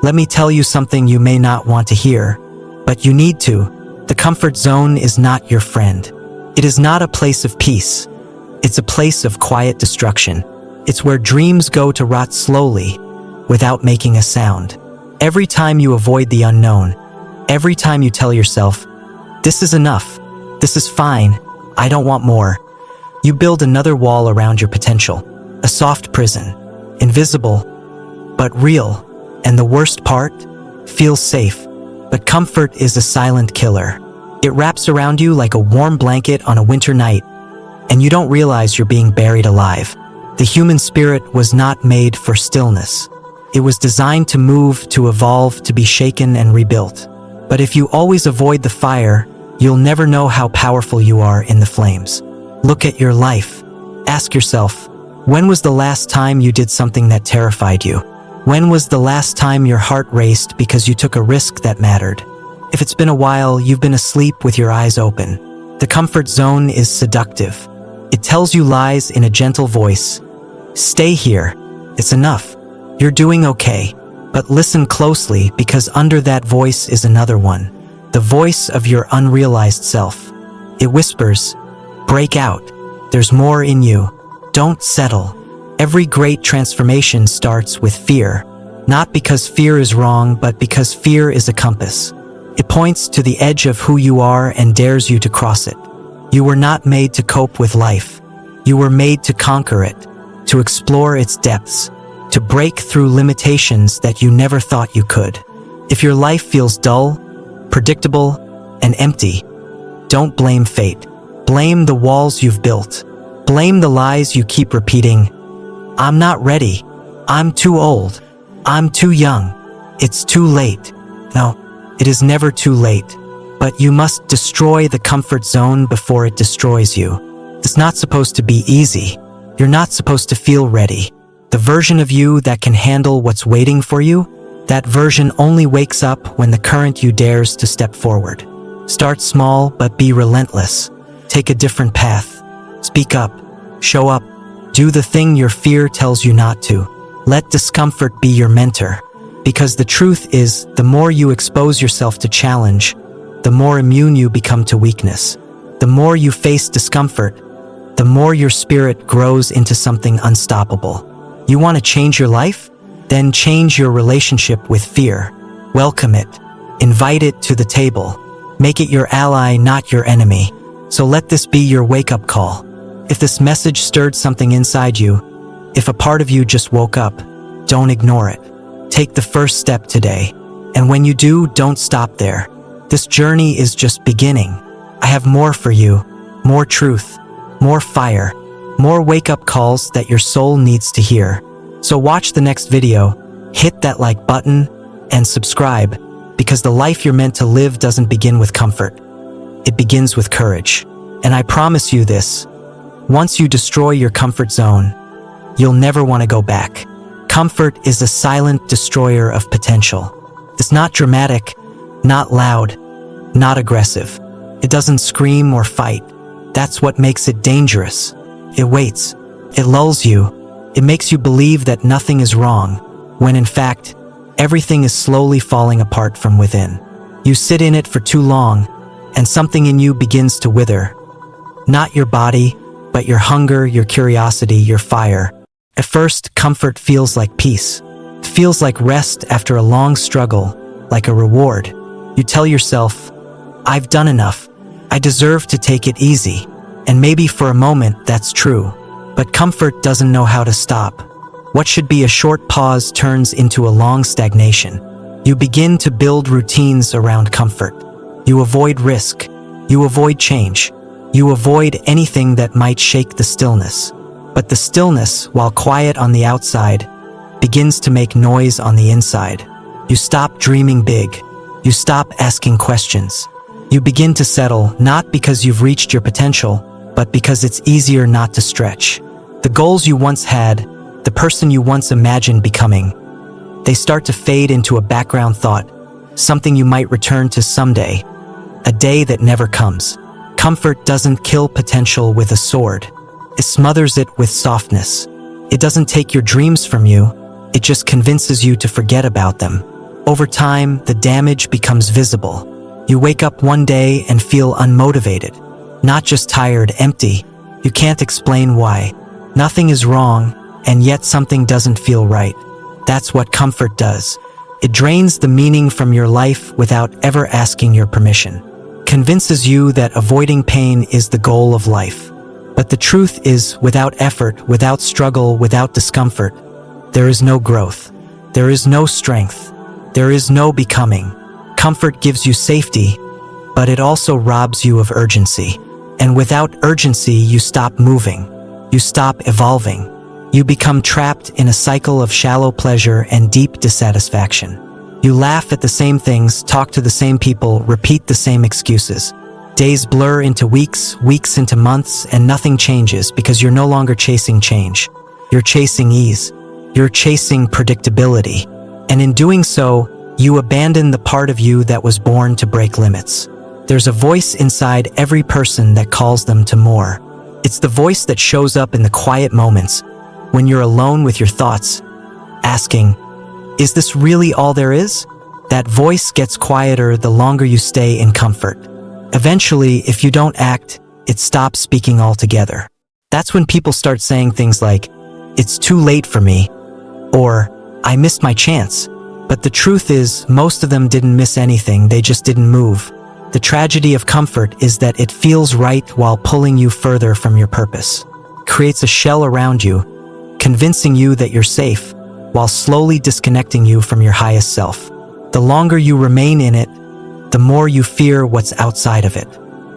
Let me tell you something you may not want to hear, but you need to. The comfort zone is not your friend. It is not a place of peace. It's a place of quiet destruction. It's where dreams go to rot slowly, without making a sound. Every time you avoid the unknown, every time you tell yourself, "This is enough, this is fine, I don't want more," you build another wall around your potential, a soft prison, invisible, but real, and the worst part, feels safe. But comfort is a silent killer. It wraps around you like a warm blanket on a winter night, and you don't realize you're being buried alive. The human spirit was not made for stillness. It was designed to move, to evolve, to be shaken and rebuilt. But if you always avoid the fire, you'll never know how powerful you are in the flames. Look at your life. Ask yourself, when was the last time you did something that terrified you? When was the last time your heart raced because you took a risk that mattered? If it's been a while, you've been asleep with your eyes open. The comfort zone is seductive. It tells you lies in a gentle voice. Stay here. It's enough. You're doing okay. But listen closely, because under that voice is another one. The voice of your unrealized self. It whispers, break out. There's more in you. Don't settle. Every great transformation starts with fear. Not because fear is wrong, but because fear is a compass. It points to the edge of who you are and dares you to cross it. You were not made to cope with life. You were made to conquer it, to explore its depths, to break through limitations that you never thought you could. If your life feels dull, predictable, and empty, don't blame fate. Blame the walls you've built. Blame the lies you keep repeating. I'm not ready. I'm too old. I'm too young. It's too late. No, it is never too late. But you must destroy the comfort zone before it destroys you. It's not supposed to be easy. You're not supposed to feel ready. The version of you that can handle what's waiting for you, that version only wakes up when the current you dares to step forward. Start small, but be relentless. Take a different path. Speak up. Show up. Do the thing your fear tells you not to. Let discomfort be your mentor. Because the truth is, the more you expose yourself to challenge, the more immune you become to weakness. The more you face discomfort, the more your spirit grows into something unstoppable. You want to change your life? Then change your relationship with fear. Welcome it. Invite it to the table. Make it your ally, not your enemy. So let this be your wake-up call. If this message stirred something inside you, if a part of you just woke up, don't ignore it. Take the first step today. And when you do, don't stop there. This journey is just beginning. I have more for you. More truth. More fire. More wake-up calls that your soul needs to hear. So watch the next video, hit that like button, and subscribe, because the life you're meant to live doesn't begin with comfort. It begins with courage. And I promise you this, once you destroy your comfort zone, you'll never want to go back. Comfort is a silent destroyer of potential. It's not dramatic, not loud, not aggressive. It doesn't scream or fight. That's what makes it dangerous. It waits. It lulls you. It makes you believe that nothing is wrong, when in fact, everything is slowly falling apart from within. You sit in it for too long, and something in you begins to wither. Not your body, but your hunger, your curiosity, your fire. At first, comfort feels like peace. It feels like rest after a long struggle, like a reward. You tell yourself, I've done enough. I deserve to take it easy. And maybe for a moment that's true. But comfort doesn't know how to stop. What should be a short pause turns into a long stagnation. You begin to build routines around comfort. You avoid risk. You avoid change. You avoid anything that might shake the stillness. But the stillness, while quiet on the outside, begins to make noise on the inside. You stop dreaming big. You stop asking questions. You begin to settle, not because you've reached your potential, but because it's easier not to stretch. The goals you once had, the person you once imagined becoming, they start to fade into a background thought, something you might return to someday, a day that never comes. Comfort doesn't kill potential with a sword. It smothers it with softness. It doesn't take your dreams from you. It just convinces you to forget about them. Over time, the damage becomes visible. You wake up one day and feel unmotivated. Not just tired, empty. You can't explain why. Nothing is wrong, and yet something doesn't feel right. That's what comfort does. It drains the meaning from your life without ever asking your permission. Convinces you that avoiding pain is the goal of life. But the truth is, without effort, without struggle, without discomfort, there is no growth. There is no strength. There is no becoming. Comfort gives you safety, but it also robs you of urgency. And without urgency, you stop moving. You stop evolving. You become trapped in a cycle of shallow pleasure and deep dissatisfaction. You laugh at the same things, talk to the same people, repeat the same excuses. Days blur into weeks, weeks into months, and nothing changes because you're no longer chasing change. You're chasing ease. You're chasing predictability. And in doing so, you abandon the part of you that was born to break limits. There's a voice inside every person that calls them to more. It's the voice that shows up in the quiet moments, when you're alone with your thoughts, asking, "Is this really all there is?" That voice gets quieter the longer you stay in comfort. Eventually, if you don't act, it stops speaking altogether. That's when people start saying things like, "It's too late for me," or "I missed my chance." But the truth is, most of them didn't miss anything, they just didn't move. The tragedy of comfort is that it feels right while pulling you further from your purpose. It creates a shell around you, convincing you that you're safe, while slowly disconnecting you from your highest self. The longer you remain in it, the more you fear what's outside of it.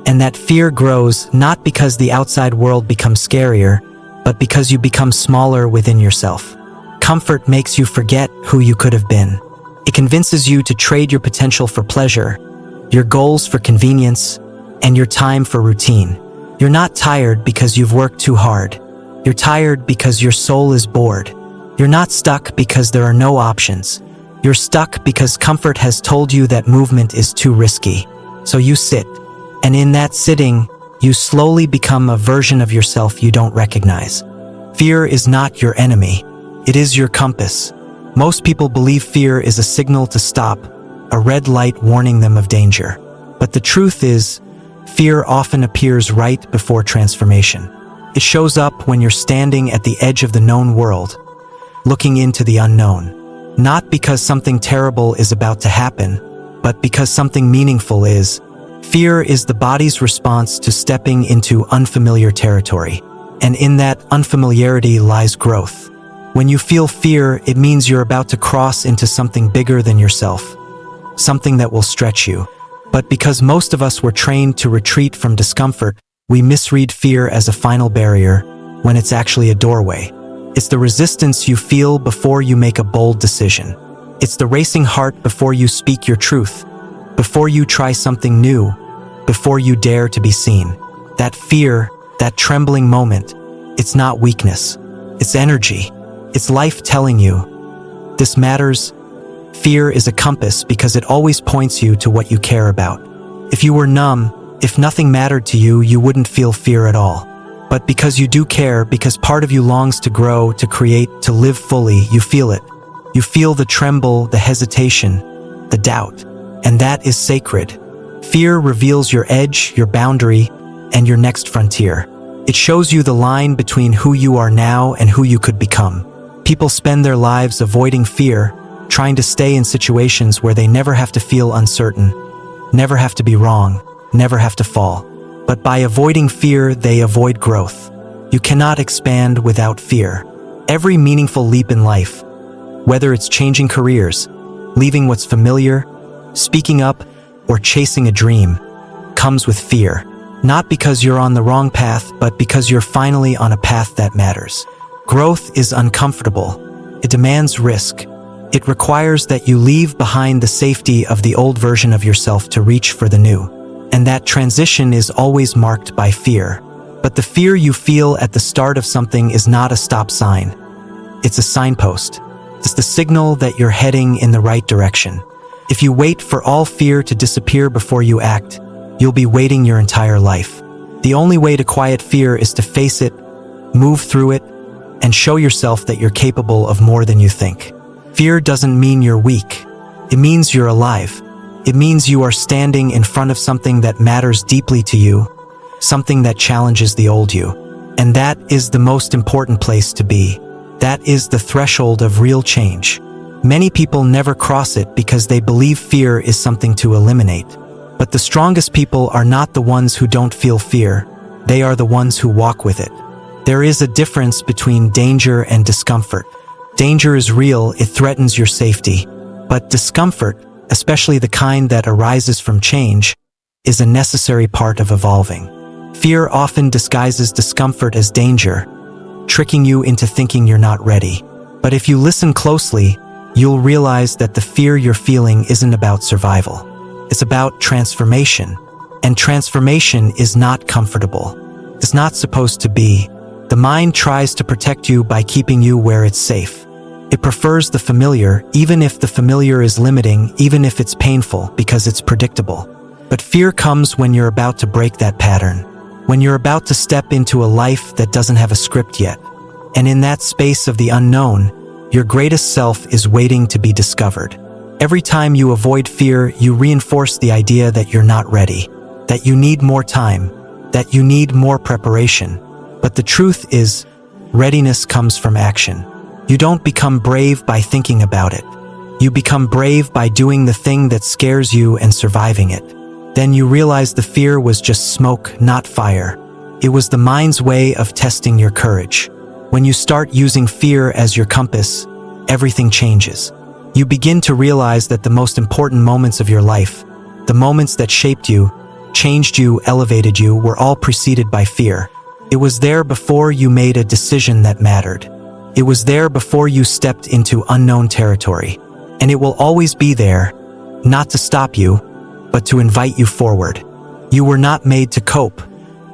And that fear grows not because the outside world becomes scarier, but because you become smaller within yourself. Comfort makes you forget who you could have been. It convinces you to trade your potential for pleasure, your goals for convenience, and your time for routine. You're not tired because you've worked too hard. You're tired because your soul is bored. You're not stuck because there are no options. You're stuck because comfort has told you that movement is too risky. So you sit, and in that sitting, you slowly become a version of yourself you don't recognize. Fear is not your enemy. It is your compass. Most people believe fear is a signal to stop, a red light warning them of danger. But the truth is, fear often appears right before transformation. It shows up when you're standing at the edge of the known world, looking into the unknown. Not because something terrible is about to happen, but because something meaningful is. Fear is the body's response to stepping into unfamiliar territory. And in that unfamiliarity lies growth. When you feel fear, it means you're about to cross into something bigger than yourself. Something that will stretch you. But because most of us were trained to retreat from discomfort, we misread fear as a final barrier when it's actually a doorway. It's the resistance you feel before you make a bold decision. It's the racing heart before you speak your truth, before you try something new, before you dare to be seen. That fear, that trembling moment, it's not weakness. It's energy. It's life telling you, this matters. Fear is a compass because it always points you to what you care about. If you were numb, if nothing mattered to you, you wouldn't feel fear at all. But because you do care, because part of you longs to grow, to create, to live fully, you feel it. You feel the tremble, the hesitation, the doubt. And that is sacred. Fear reveals your edge, your boundary, and your next frontier. It shows you the line between who you are now and who you could become. People spend their lives avoiding fear, trying to stay in situations where they never have to feel uncertain, never have to be wrong, never have to fall. But by avoiding fear, they avoid growth. You cannot expand without fear. Every meaningful leap in life, whether it's changing careers, leaving what's familiar, speaking up, or chasing a dream, comes with fear. Not because you're on the wrong path, but because you're finally on a path that matters. Growth is uncomfortable. It demands risk. It requires that you leave behind the safety of the old version of yourself to reach for the new. And that transition is always marked by fear. But the fear you feel at the start of something is not a stop sign. It's a signpost. It's the signal that you're heading in the right direction. If you wait for all fear to disappear before you act, you'll be waiting your entire life. The only way to quiet fear is to face it, move through it, and show yourself that you're capable of more than you think. Fear doesn't mean you're weak. It means you're alive. It means you are standing in front of something that matters deeply to you, something that challenges the old you. And that is the most important place to be. That is the threshold of real change. Many people never cross it because they believe fear is something to eliminate. But the strongest people are not the ones who don't feel fear. They are the ones who walk with it. There is a difference between danger and discomfort. Danger is real, it threatens your safety. But discomfort, especially the kind that arises from change, is a necessary part of evolving. Fear often disguises discomfort as danger, tricking you into thinking you're not ready. But if you listen closely, you'll realize that the fear you're feeling isn't about survival. It's about transformation. And transformation is not comfortable. It's not supposed to be. The mind tries to protect you by keeping you where it's safe. It prefers the familiar, even if the familiar is limiting, even if it's painful, because it's predictable. But fear comes when you're about to break that pattern, when you're about to step into a life that doesn't have a script yet. And in that space of the unknown, your greatest self is waiting to be discovered. Every time you avoid fear, you reinforce the idea that you're not ready, that you need more time, that you need more preparation. But the truth is, readiness comes from action. You don't become brave by thinking about it. You become brave by doing the thing that scares you and surviving it. Then you realize the fear was just smoke, not fire. It was the mind's way of testing your courage. When you start using fear as your compass, everything changes. You begin to realize that the most important moments of your life, the moments that shaped you, changed you, elevated you, were all preceded by fear. It was there before you made a decision that mattered. It was there before you stepped into unknown territory. And it will always be there, not to stop you, but to invite you forward. You were not made to cope.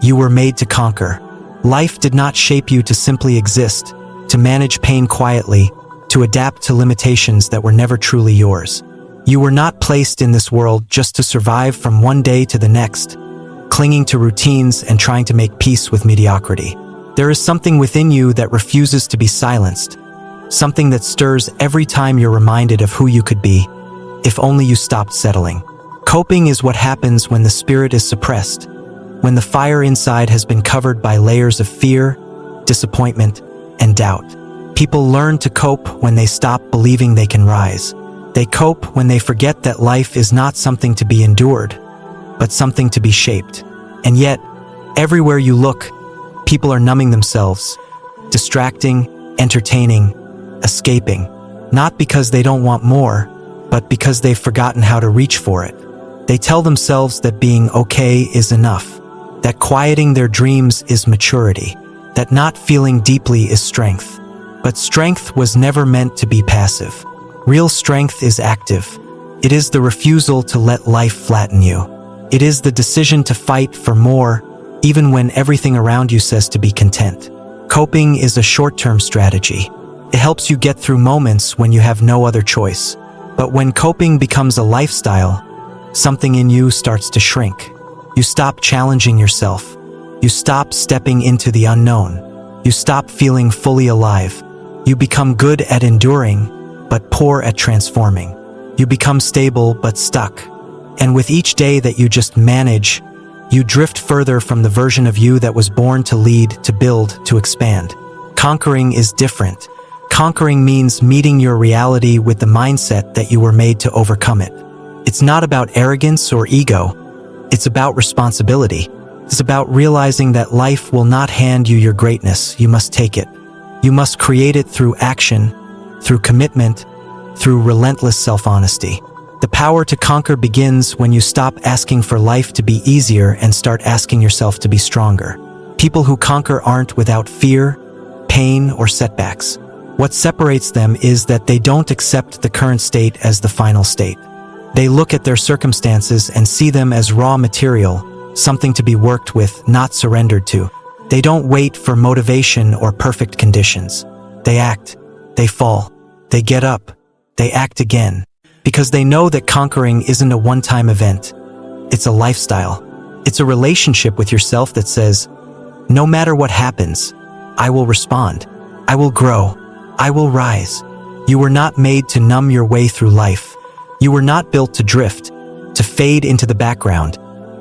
You were made to conquer. Life did not shape you to simply exist, to manage pain quietly, to adapt to limitations that were never truly yours. You were not placed in this world just to survive from one day to the next, clinging to routines and trying to make peace with mediocrity. There is something within you that refuses to be silenced, something that stirs every time you're reminded of who you could be, if only you stopped settling. Coping is what happens when the spirit is suppressed, when the fire inside has been covered by layers of fear, disappointment, and doubt. People learn to cope when they stop believing they can rise. They cope when they forget that life is not something to be endured, but something to be shaped. And yet, everywhere you look, people are numbing themselves, distracting, entertaining, escaping, not because they don't want more, but because they've forgotten how to reach for it. They tell themselves that being okay is enough, that quieting their dreams is maturity, that not feeling deeply is strength. But strength was never meant to be passive. Real strength is active. It is the refusal to let life flatten you. It is the decision to fight for more, even when everything around you says to be content. Coping is a short-term strategy. It helps you get through moments when you have no other choice. But when coping becomes a lifestyle, something in you starts to shrink. You stop challenging yourself. You stop stepping into the unknown. You stop feeling fully alive. You become good at enduring, but poor at transforming. You become stable but stuck. And with each day that you just manage, you drift further from the version of you that was born to lead, to build, to expand. Conquering is different. Conquering means meeting your reality with the mindset that you were made to overcome it. It's not about arrogance or ego. It's about responsibility. It's about realizing that life will not hand you your greatness. You must take it. You must create it through action, through commitment, through relentless self-honesty. The power to conquer begins when you stop asking for life to be easier and start asking yourself to be stronger. People who conquer aren't without fear, pain, or setbacks. What separates them is that they don't accept the current state as the final state. They look at their circumstances and see them as raw material, something to be worked with, not surrendered to. They don't wait for motivation or perfect conditions. They act, they fall, they get up, they act again. Because they know that conquering isn't a one-time event. It's a lifestyle. It's a relationship with yourself that says, no matter what happens, I will respond. I will grow. I will rise. You were not made to numb your way through life. You were not built to drift, to fade into the background,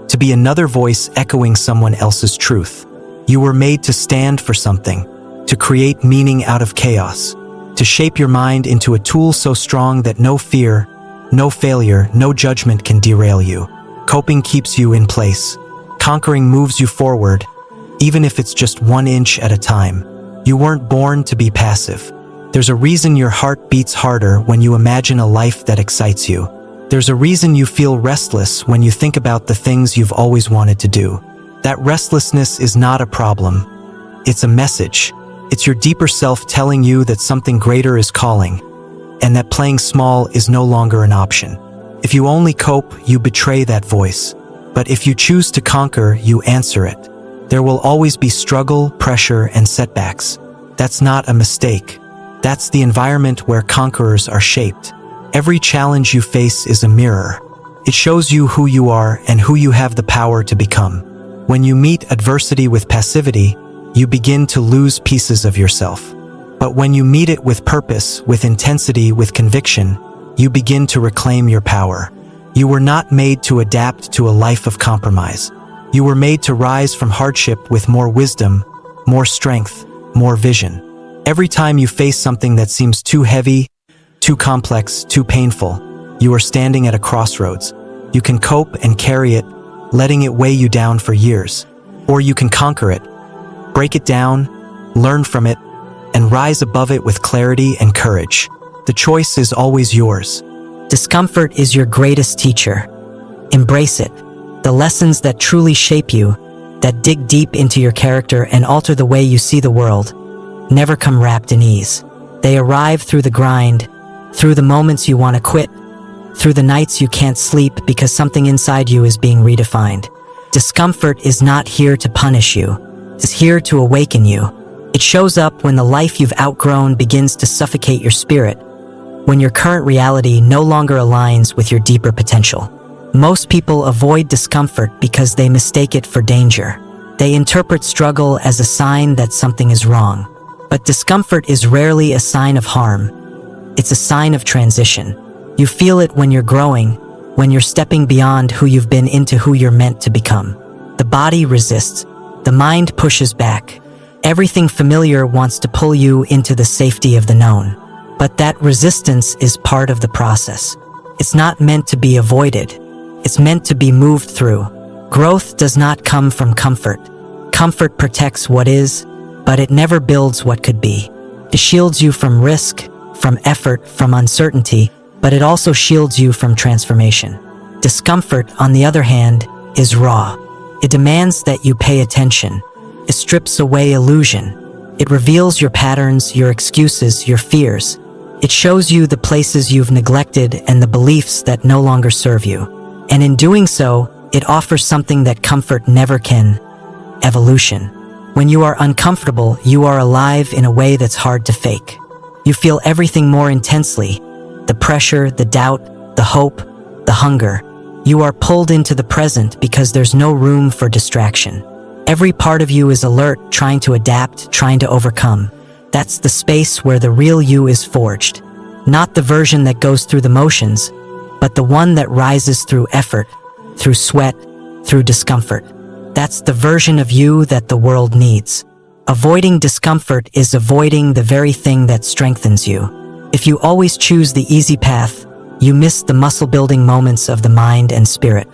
to be another voice echoing someone else's truth. You were made to stand for something, to create meaning out of chaos, to shape your mind into a tool so strong that no fear, no failure, no judgment can derail you. Coping keeps you in place. Conquering moves you forward, even if it's just 1 inch at a time. You weren't born to be passive. There's a reason your heart beats harder when you imagine a life that excites you. There's a reason you feel restless when you think about the things you've always wanted to do. That restlessness is not a problem. It's a message. It's your deeper self telling you that something greater is calling, and that playing small is no longer an option. If you only cope, you betray that voice. But if you choose to conquer, you answer it. There will always be struggle, pressure, and setbacks. That's not a mistake. That's the environment where conquerors are shaped. Every challenge you face is a mirror. It shows you who you are and who you have the power to become. When you meet adversity with passivity, you begin to lose pieces of yourself. But when you meet it with purpose, with intensity, with conviction, you begin to reclaim your power. You were not made to adapt to a life of compromise. You were made to rise from hardship with more wisdom, more strength, more vision. Every time you face something that seems too heavy, too complex, too painful, you are standing at a crossroads. You can cope and carry it, letting it weigh you down for years. Or you can conquer it, break it down, learn from it, and rise above it with clarity and courage. The choice is always yours. Discomfort is your greatest teacher. Embrace it. The lessons that truly shape you, that dig deep into your character and alter the way you see the world, never come wrapped in ease. They arrive through the grind, through the moments you want to quit, through the nights you can't sleep because something inside you is being redefined. Discomfort is not here to punish you. It's here to awaken you. It shows up when the life you've outgrown begins to suffocate your spirit, when your current reality no longer aligns with your deeper potential. Most people avoid discomfort because they mistake it for danger. They interpret struggle as a sign that something is wrong. But discomfort is rarely a sign of harm. It's a sign of transition. You feel it when you're growing, when you're stepping beyond who you've been into who you're meant to become. The body resists. The mind pushes back. Everything familiar wants to pull you into the safety of the known. But that resistance is part of the process. It's not meant to be avoided. It's meant to be moved through. Growth does not come from comfort. Comfort protects what is, but it never builds what could be. It shields you from risk, from effort, from uncertainty, but it also shields you from transformation. Discomfort, on the other hand, is raw. It demands that you pay attention. It strips away illusion. It reveals your patterns, your excuses, your fears. It shows you the places you've neglected and the beliefs that no longer serve you. And in doing so, it offers something that comfort never can: evolution. When you are uncomfortable, you are alive in a way that's hard to fake. You feel everything more intensely: the pressure, the doubt, the hope, the hunger. You are pulled into the present because there's no room for distraction. Every part of you is alert, trying to adapt, trying to overcome. That's the space where the real you is forged. Not the version that goes through the motions, but the one that rises through effort, through sweat, through discomfort. That's the version of you that the world needs. Avoiding discomfort is avoiding the very thing that strengthens you. If you always choose the easy path, you miss the muscle-building moments of the mind and spirit.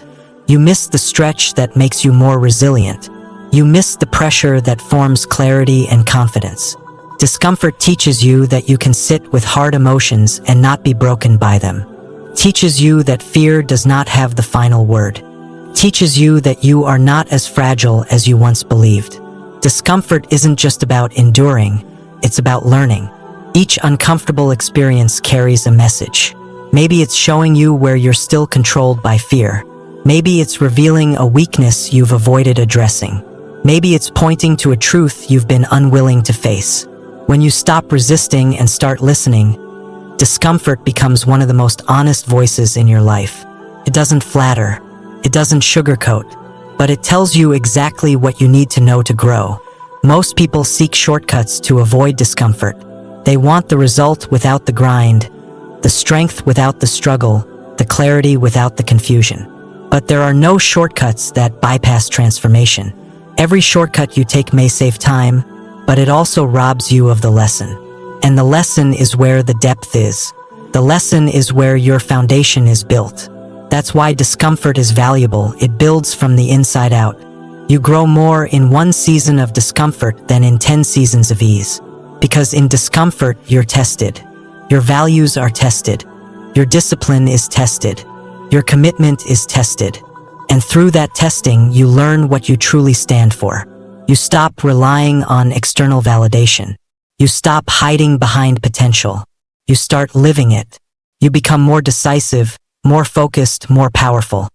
You miss the stretch that makes you more resilient. You miss the pressure that forms clarity and confidence. Discomfort teaches you that you can sit with hard emotions and not be broken by them. Teaches you that fear does not have the final word. Teaches you that you are not as fragile as you once believed. Discomfort isn't just about enduring, it's about learning. Each uncomfortable experience carries a message. Maybe it's showing you where you're still controlled by fear. Maybe it's revealing a weakness you've avoided addressing. Maybe it's pointing to a truth you've been unwilling to face. When you stop resisting and start listening, discomfort becomes one of the most honest voices in your life. It doesn't flatter, it doesn't sugarcoat, but it tells you exactly what you need to know to grow. Most people seek shortcuts to avoid discomfort. They want the result without the grind, the strength without the struggle, the clarity without the confusion. But there are no shortcuts that bypass transformation. Every shortcut you take may save time, but it also robs you of the lesson. And the lesson is where the depth is. The lesson is where your foundation is built. That's why discomfort is valuable. It builds from the inside out. You grow more in one season of discomfort than in 10 seasons of ease. Because in discomfort, you're tested. Your values are tested. Your discipline is tested. Your commitment is tested. And through that testing, you learn what you truly stand for. You stop relying on external validation. You stop hiding behind potential. You start living it. You become more decisive, more focused, more powerful.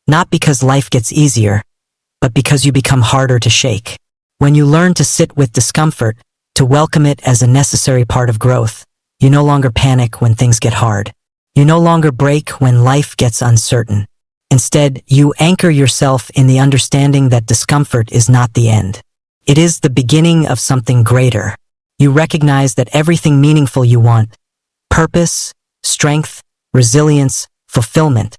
Not because life gets easier, but because you become harder to shake. When you learn to sit with discomfort, to welcome it as a necessary part of growth, you no longer panic when things get hard. You no longer break when life gets uncertain. Instead, you anchor yourself in the understanding that discomfort is not the end. It is the beginning of something greater. You recognize that everything meaningful you want, purpose, strength, resilience, fulfillment,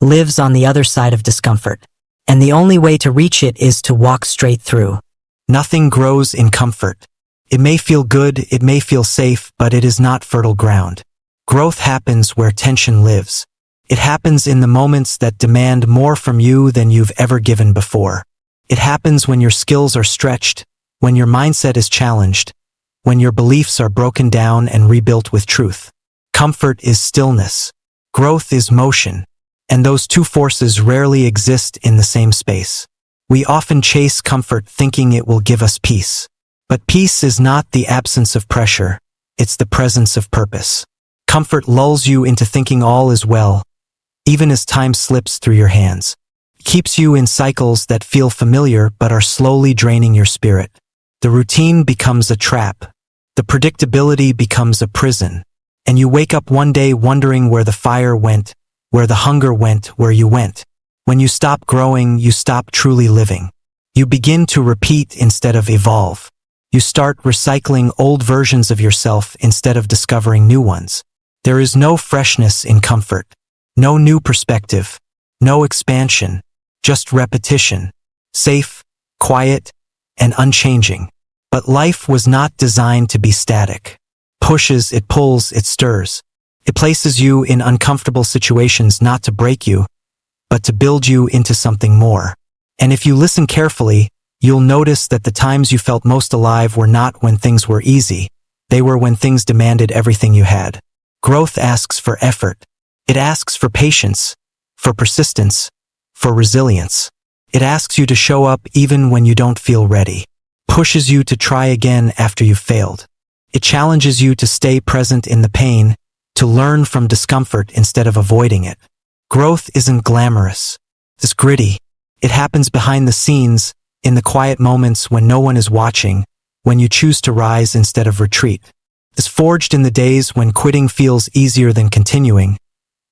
lives on the other side of discomfort. And the only way to reach it is to walk straight through. Nothing grows in comfort. It may feel good, it may feel safe, but it is not fertile ground. Growth happens where tension lives. It happens in the moments that demand more from you than you've ever given before. It happens when your skills are stretched, when your mindset is challenged, when your beliefs are broken down and rebuilt with truth. Comfort is stillness. Growth is motion. And those two forces rarely exist in the same space. We often chase comfort thinking it will give us peace. But peace is not the absence of pressure, it's the presence of purpose. Comfort lulls you into thinking all is well, even as time slips through your hands. It keeps you in cycles that feel familiar but are slowly draining your spirit. The routine becomes a trap. The predictability becomes a prison. And you wake up one day wondering where the fire went, where the hunger went, where you went. When you stop growing, you stop truly living. You begin to repeat instead of evolve. You start recycling old versions of yourself instead of discovering new ones. There is no freshness in comfort, no new perspective, no expansion, just repetition, safe, quiet, and unchanging. But life was not designed to be static. Pushes, it pulls, it stirs. It places you in uncomfortable situations not to break you, but to build you into something more. And if you listen carefully, you'll notice that the times you felt most alive were not when things were easy. They were when things demanded everything you had. Growth asks for effort. It asks for patience, for persistence, for resilience. It asks you to show up even when you don't feel ready. Pushes you to try again after you've failed. It challenges you to stay present in the pain, to learn from discomfort instead of avoiding it. Growth isn't glamorous. It's gritty. It happens behind the scenes, in the quiet moments when no one is watching, when you choose to rise instead of retreat. It's forged in the days when quitting feels easier than continuing,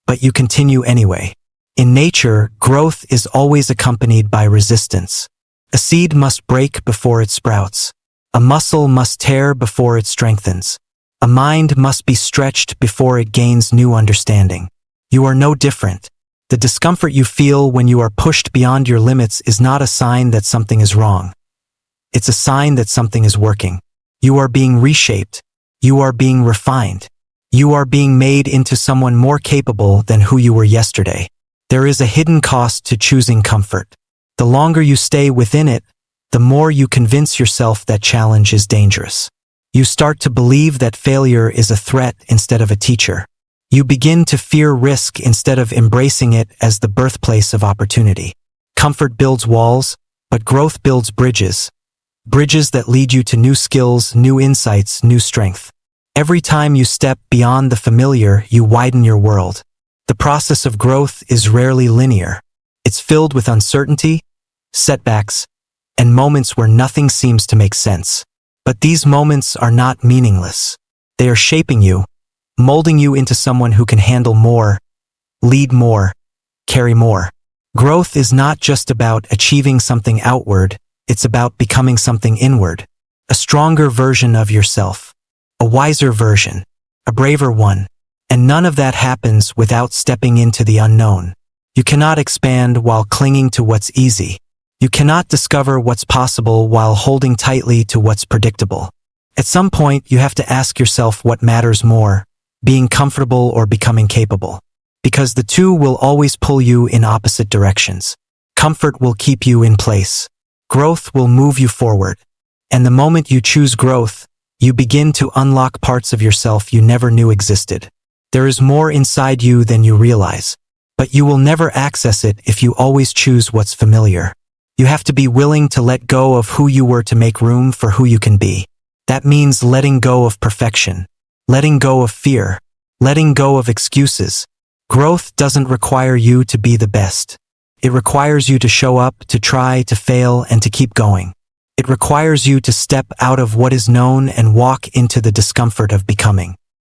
but you continue anyway. In nature, growth is always accompanied by resistance. A seed must break before it sprouts. A muscle must tear before it strengthens. A mind must be stretched before it gains new understanding. You are no different. The discomfort you feel when you are pushed beyond your limits is not a sign that something is wrong. It's a sign that something is working. You are being reshaped. You are being refined. You are being made into someone more capable than who you were yesterday. There is a hidden cost to choosing comfort. The longer you stay within it, the more you convince yourself that challenge is dangerous. You start to believe that failure is a threat instead of a teacher. You begin to fear risk instead of embracing it as the birthplace of opportunity. Comfort builds walls, but growth builds bridges. Bridges that lead you to new skills, new insights, new strength. Every time you step beyond the familiar, you widen your world. The process of growth is rarely linear. It's filled with uncertainty, setbacks, and moments where nothing seems to make sense. But these moments are not meaningless. They are shaping you, molding you into someone who can handle more, lead more, carry more. Growth is not just about achieving something outward, it's about becoming something inward. A stronger version of yourself. A wiser version. A braver one. And none of that happens without stepping into the unknown. You cannot expand while clinging to what's easy. You cannot discover what's possible while holding tightly to what's predictable. At some point, you have to ask yourself what matters more, being comfortable or becoming capable. Because the two will always pull you in opposite directions. Comfort will keep you in place. Growth will move you forward. And the moment you choose growth, you begin to unlock parts of yourself you never knew existed. There is more inside you than you realize. But you will never access it if you always choose what's familiar. You have to be willing to let go of who you were to make room for who you can be. That means letting go of perfection, letting go of fear, letting go of excuses. Growth doesn't require you to be the best. It requires you to show up, to try, to fail, and to keep going. It requires you to step out of what is known and walk into the discomfort of becoming.